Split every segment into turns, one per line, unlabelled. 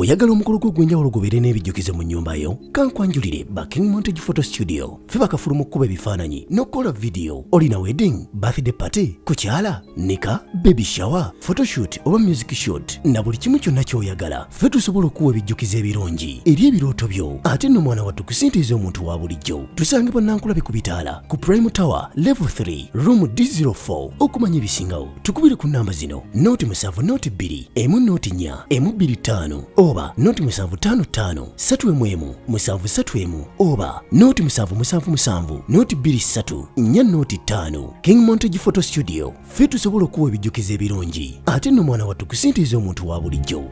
oyagala omukolo gw'ogwenjawulo gubeere n'ebijjukize mu nnyumba yo kankwanjulire ba King Montage Photo Studio fe bakafuluma okukuba ebifaananyi n'okukola vidiyo. Olina wedding, birthday party, kukyala, nika, baby shower, photoshoot oba music shoot na buli kimu kyonna ky'oyagala fe tusobola okuwa ebijjukize ebirungi eri ebirooto byo. Ate nno mwana wattu kusintiiza omuntu wa bulijjo. Tusange Bannankulabe ku Bitaala ku Prime Tower Level 3 Room D04. Okumanya ebisingawo tukubire ku nnamba zino: 0702 104 125 oba 0755 311 731 oba 0777 223 405. King Montage Photo Studio fe tusobola okuwa ebijjukize ebirungi ate nno mwana wattu kusintiiza omuntu wa bulijjo.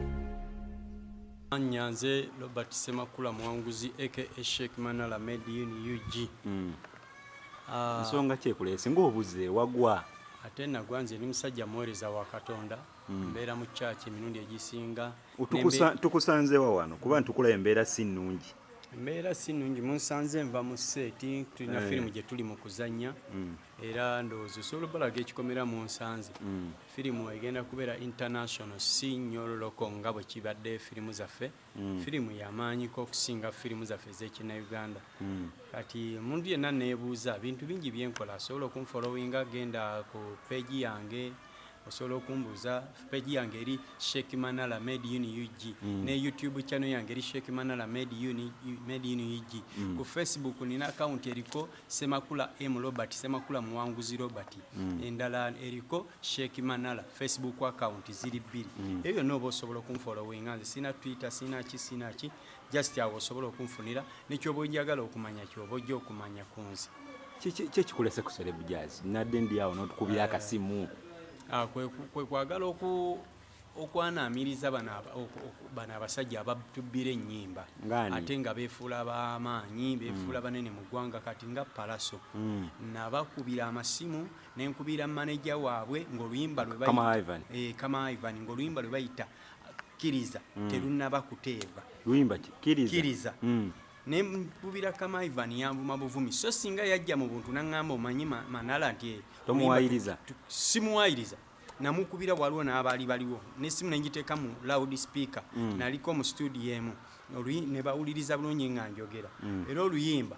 Nyanze Robert Semakula Mwanguzi aka Sheikh Manala Made in UG.
Nsonga kyekulese ng'obuze wagwa.
Ate nagwanze ni musajja muweereza wa Katonda. Mbeera mu church emirundi egisinga.
Tukusanzewa wano kuba ntukula embeera si nnungi.
Embeera si nnungi munsanze nva mu seti tulina firimu gye tuli mu kuzannya era ndowooza osobola balaga ekikomera mu nsanze. Firimu egenda kubeera international si nnyo loko nga bwe kibadde firimu zaffe. Firimu y'amaanyiko okusinga firimu zaffe ez'Ekinnayuganda. Kati omuntu yenna neebuuza bintu bingi byenkola asobola okunfollowinga genda ku page yange. Osobola okumbuuza page yange eri Sheikh Manala Made in UG ne YouTube channel yange eri Sheikh Manala Made in UG. Ku Facebook nina account eriko Semakula M Robert, Semakula Mwanguzi Robert. Endala eriko Sheikh Manala Facebook account ziri bbiri. Ebyo nobo osobola okunfollowinga nze sina Twitter sina ki just awo osobola okunfunira nekyoba njagala okumanya kyoba ojja okumanya kunzi.
Kikulese ku Celeb Jazz nadde ndi awo n'otukubira akasimu.
Kwe kwagala okwanamiriza bano abasajja abatubbira ennyimba ate nga beefuula b'amaanyi beefuula banene mu ggwanga kati nga Palaso nabakubira amasimu nenkubira maneja waabwe ng'oluyimba lwe bayita Kama Ivan ng'oluyimba lwe bayita Kiriza terunnaba kuteeba
luyimba
Kiriza nembubira Kama Ivan yanvuma buvumi so singa yajja mu buntu nangamba omanyi Manala nti
tomuwayiriza
simuwayiriza namukubira waliwo n'abaali baliwo n'essimu nenjiteeka mu loud speaker naliko mu studio emu ne bawuliriza bulungi nga njogera era oluyimba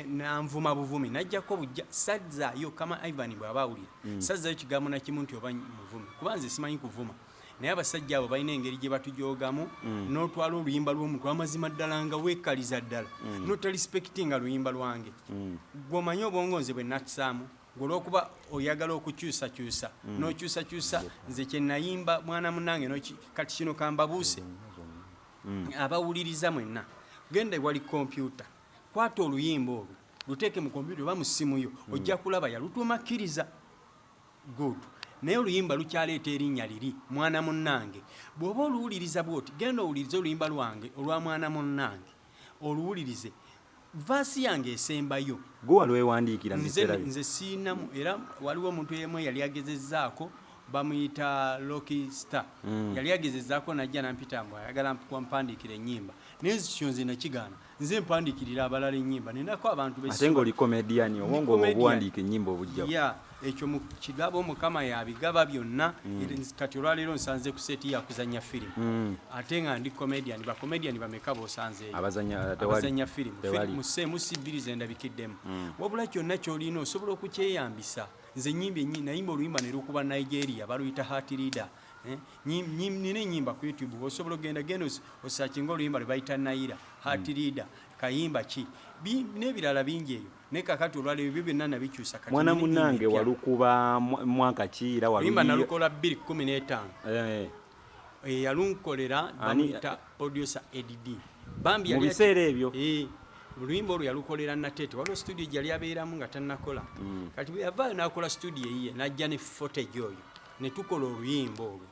nanvuma buvumi najjako bujja sazzaayo Kama Ivan bw'abaawulira sazzaayo kigambo nakimu nti oba muvumi kuba nze simanyi kuvuma naye abasajja abo balina engeri gye batujoogamu n'otwala oluyimba lw'omuntu amazima ddala nga weekaliza ddala n'otalispektinga luyimba lwange gw'omanyi obwongo nze bwe natusaamu olw'okuba oyagala okukyusakyusa n'okyusakyusa nze kye nayimba mwana munnange kati kino kambabuuse abawuliriza mwenna genda ewali kompyuta kwata oluyimba olwo luteeke mu kompyuta oba mu ssimu yo ojja kulaba yalutuuma Kiriza good naye oluyimba lukyaleeta erinnya liri mwana munnange bw'oba oluwuliriza bw'oti genda owulirize oluyimba lwange olwa mwana munnange oluwulirize vaasi yange esembayo
gwe walwewandiikira
nze siinamu era waliwo omuntu emu yali agezezzaako bamuyita Rocky Star yali agezezzaako najja nampita mbu ayagala mpandiikira ennyimba naye kyo nze nakigaana nze mpandiikirira abalala ennyimba ninako abantu
ate ng'oli comedian obwongo obuwandiika ennyimba obujjawo
ekyo mu kigabo Mukama yabigaba byonna kati olwaleero nsanze ku seti yakuzanya firimu ate nga ndi comedian bakomedian bameka b'osanzeeyo abazanya firimu museemu sibbirize ndabikiddemu wabula kyonna ky'olina osobola okukyeyambisa nze nayimba oluyimba ne lukuba Nigeria baluyita Heart Leader nina ennyimba ku YouTube osobola genda osakinga oluyimba lwe bayita Naira Heart Leader kayimba ki n'ebirala bingi eyo naye kakati olwaleero ebyo byonna nabikyusa kati
mwana munnange walukuba mwaka ki era
oluyimba nalukola 2015 yalunkolera bamuyita producer Eddie Bambi
mu biseera ebyo
oluyimba olwo yalukolera Natete waliwo studio gyali abeeramu nga tannakola kati bwe yavaayo n'akola studio eyiye n'ajja ne footage oyo ne tukola oluyimba olwo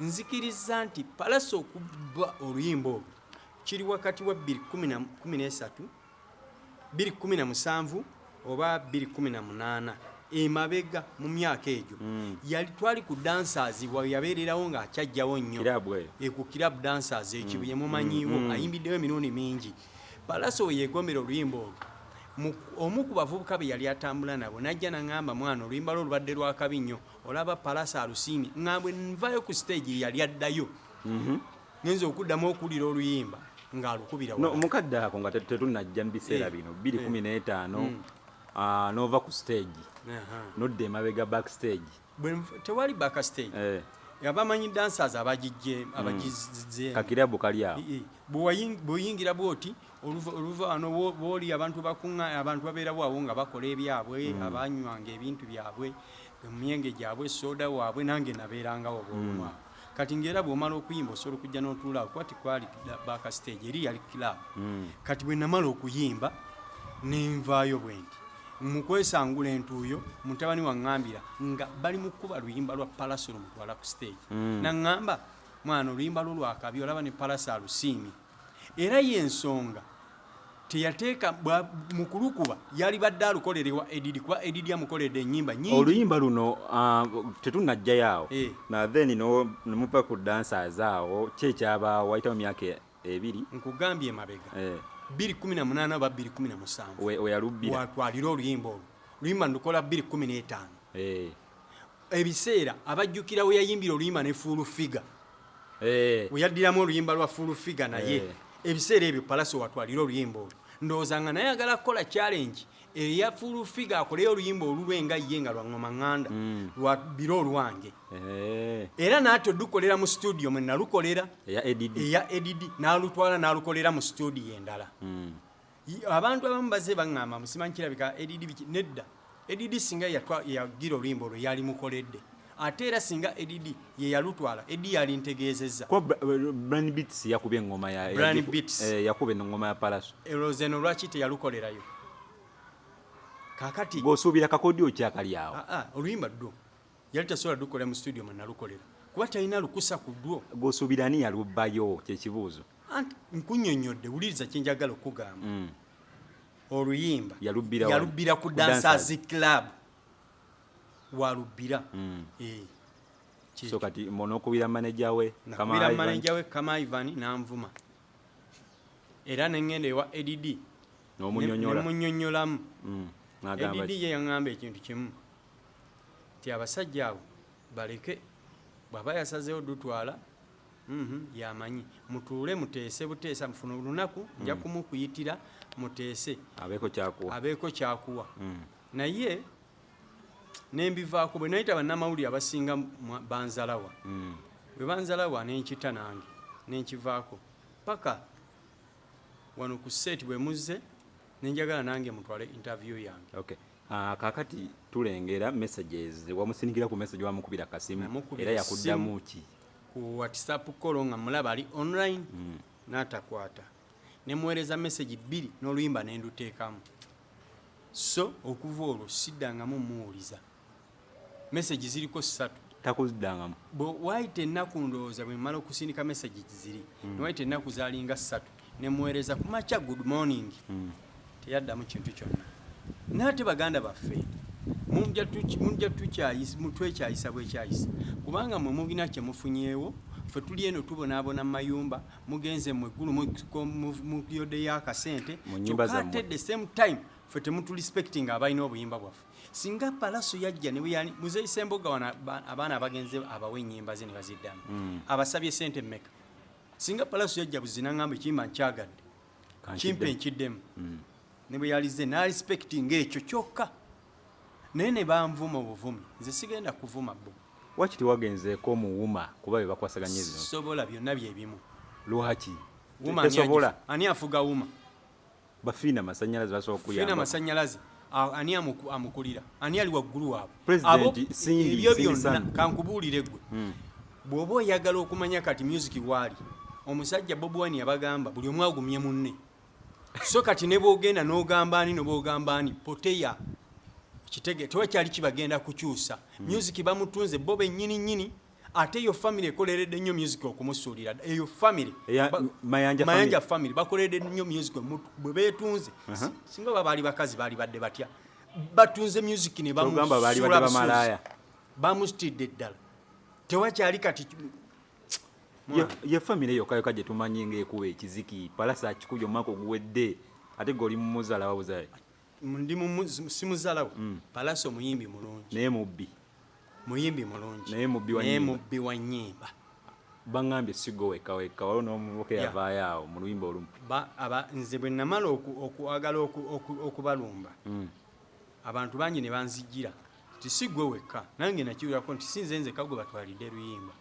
nzikiriza nti Palaso okuba oluyimba olwo kiri wakati wa 2013 2017 oba 2018 emabega mu myaka egyo twali ku dancers yabeererawo ng'akyajjawo nnyo ku club dancers ekibuye mumanyiiwo ayimbiddewo emirundi mingi Palaso yeegomera oluyimba olwo omu ku bavubuka be yali atambula nabo najja nangamba mwana oluyimba lwo lubadde lwakabi nnyo olaba Palaso alusiimye ngambwe nvayo ku stage yali addayo ngenza okuddamu okuwulira oluyimba ng'alukubira
no mukadde ako nga tetunajja mu biseera bino 2015 nova ku stage nodde emabega backstage
tewali backstage abamanyi dancers abagizze
kakirabu kali awo
bw'oyingira bwoti oluva wano bw'oli abantu babeerawo awo nga bakola ebyabwe abanywanga ebintu byabwe emyenge gyabwe soda waabwe nange nabeerangawo bwolumwa kati ngera bw'omala okuyimba osobola okujja n'otuulaawo kuba tikwali backstage eri yali club kati bwe namala okuyimba nenvaayo bwendi mukwesangula entuuyo mutabani waŋŋambira nga bali mu kkuba luyimba lwa Palasolo mutwala ku stage naŋŋamba mwana oluyimba lwo lwakabi olaba ne Palasa alusiimye era y'ensonga teyateeka mu kulukuba yali badde alukolerewa Edidi kuba Edidi amukoledde ennyimba nnyingi
oluyimba luno tetunajjayo awo na then nemuva ku dancers awo kyekyabaawo wayitamu myaka 2
nkugambye emabega 2018 oba 2017
weyalubbira
watwalira oluyimba olwo oluyimba ndukola 2015 ebiseera abajjukira we yayimbira oluyimba ne Full Figure we yaddiramu oluyimba lwa Full Figure naye ebiseera ebyo Palaso watwalira oluyimba olwo ndowooza nga naye agala kukola challenge eya Full Figure akoleyo oluyimba olulwenga ye nga lwa ngoma ŋŋanda lwa biro olwange era n'ate odukolera mu studio mwe nalukolera eya Edidi n'alutwala n'alukolera mu studio endala abantu abamu bazze baŋŋamba musimanyi kirabika Edidi biki nedda Edidi singa yagira oluyimba olwo yali mukoledde ate era singa Edidi ye yalutwala Edidi yali ntegeezezza
kwa Brian Beats yakubye engoma ya
Brian Beats
yakubye engoma ya Palaso
Erozeno lwaki teyalukolerayo kakati
bw'osuubira kakodyo kyakali awo
oluyimba ddwo yali tasobola dukolera mu studio mwe nalukolera kuba talina lukusa ku ddwo
gw'osuubira ani yalubbayo kyekibuuzo
anti nkunnyonnyodde wuliriza kye njagala okugamba oluyimba yalubbira ku Dancers Club walubbira
so kati monokubira manager we
Kama Ivan nanvuma era nengenda ewa Edidi n'omunnyonnyolamu Edidi ye yaŋŋamba ekintu kimu ti abasajja abo baleke bw'aba yasazeewo dutwala yamanyi mutuule muteese buteesa mufuna olunaku nja kumukuyitira muteese abeeko kyakuwa naye nembivaako bwe nayita bannamawulire abasinga banzalawa bwe banzalawa nenkita nange nenkivaako paka wano ku seeti bwe muzze nenjagala nange mutwale interview yange
kakati tulengera messages wamusindikira ku message wamukubira kasimu era yakuddamu ki
ku WhatsApp call nga mulaba ali online n'atakwata nemuweereza message 2 n'oluyimba nenduteekamu so okuva olwo siddangamu muwuliza message ziriko 3
takuziddangamu
waayita ennaku ndowooza bwe mmala okusindika message ziri newaayita ennaku zaalinga 3 nemuweereza ku makya good morning teyaddamu kintu kyonna naate baganda baffe mujja twekyayisa bwekyayisa kubanga mwe mubina kyemufunyeewo ffe tuli eno tubonaabona mu mayumba mugenze mweggulu mu yode y'akasente kyokka ate at the same time ffe temutulespectinga abalina obuyimba bwaffe singa Palaso yajja ne bweyani muzeeyisa emboga wana abaana abagenze abawe ennyimba ze ne baziddamu abasabye sente mmeka singa Palaso yajja buzina ngamba ekiyimba nkyagadde kimpe nkiddemu ne bwe yalize n'arespectinga ekyo kyokka naye ne banvuma obuvumi nze sigenda kuvuma bo
waki tewagenzeeko muwuma kuba bye bakwasaganya zino
sobola byonna byebimu
lwaki
tesobola ani afuga wuma
bafiina masannyalaze basobola okuyamba
fiina masannyalaze ani amukulira ani ali waggulu
waabwe
ebyo byonna kankubuulire gwe bw'oba oyagala okumanya kati music waali omusajja Bobi Wine yabagamba buli omu agumye munne so kati ne boogenda n'ogamba ani noboogamba ani poteya kitege tewakyali kibagenda kukyusa music bamutunze bo bennyini ate eyo family ekoleredde nnyo music okumusuulira eyo family mayanja family bakoleredde nnyo music bwe beetunze singa baali bakazi baali badde batya batunze music ne bamusuula bamustidde ddala tewakyali kati
ye family yokka gye tumanyi ng'ekuwa ekiziki Palaso akikubye omwaka oguwedde ate gwe oli mumuzaala wa buzaale
ndi simuzaalawo Palaso muyimbi mulungi
naye mubbi
muyimbi mulungi
naye mubbi wa nnyimba bangambye sigo weka waliwo n'omuvubuka eyavaayo awo mu luyimba olumu
nze bwe namala okwagala okubalumba abantu bangi ne banzijjira nti si gwe wekka nange nakiwulirako nti sinze nzekka gwe batwalidde luyimba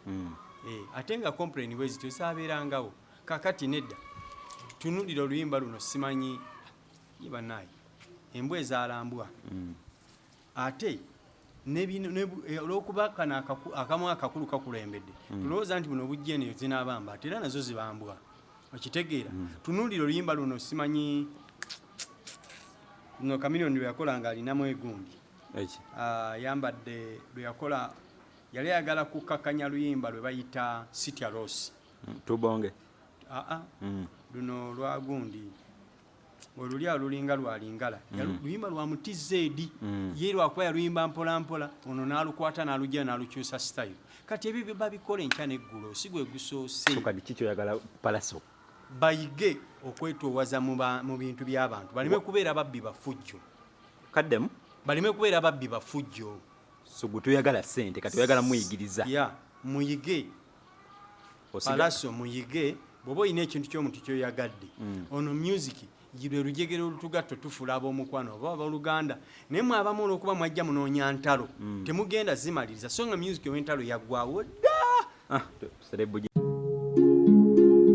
ate nga complain bwe zityo zaabeerangawo kakati nedda tunulira oluyimba luno simanyi bannaayi embwa ezaalambwa ate olwokuba kano akamu akakulu kakulembedde tulowooza nti buno obujja eneyo zinaabamba ate era nazo zibambwa okitegeera tunulira oluyimba luno simanyi no Chameleone lwe yakola nga alinamu egundi yambadde lwe yakola yali ayagala kukakkanya luyimba lwe bayita City Ross
tubonge
luno lwa gundi oluli alulinga lwalingala luyimba lwa mutizedi ye lwakuba yaluyimba mpola mpola ono n'alukwata n'alujja n'alukyusa style kati ebyo babikola enkya n'eggulo si gwe gusoose
kati kiki oyagala palaso
bayige okwetoowaza mu bintu by'abantu baleme kubeera babbi bafujjo
kaddemu
baleme kubeera babbi bafujjo
so gwe toyagala ssente kati oyagala muyigiriza
muyige palaso muyige bw'oba olina ekintu ky'omuntu kyoyagadde ono music lwe lujegere olutugatto tufula ab'omukwano oba abooluganda naye mwe abamu olw'okuba mwajja munoonya ntalo temugenda zimaliriza so nga music ow'entalo yaggwawo dda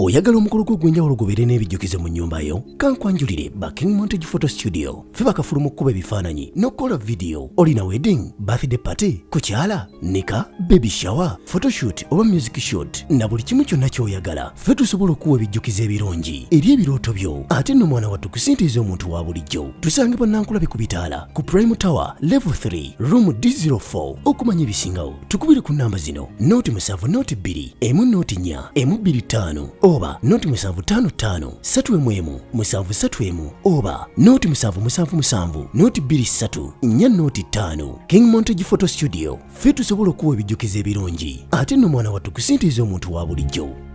oyagala omukolo gw'ogwenjawulo gubeere n'ebijjukizo mu nnyumba yo kankwanjulire Baking Montage Photo Studio fe bakafulu mu kkuba ebifaananyi n'okukola vidiyo olina wedding birthday party kukyala nika baby shower photoshoot oba music shoot na buli kimu kyonna ky'oyagala fe tusobola okuwa ebijjukizo ebirungi eri ebirooto byo ate nno mwana wattu kusintiiza omuntu wa bulijjo tusange bannankulabe ku bitaala ku Prime Tower level 3 room D04 okumanya ebisingawo tukubire ku namba zino noti 7 noti 2 emu noti 4 emu 25 oba noti 755 3 731 oba noti 777 noti 23 4 noti 5 King Montage Photo Studio fe tusobola okuwa ebijjukizo ebirungi ate nno mwana wattu kusintiiza omuntu wa bulijjo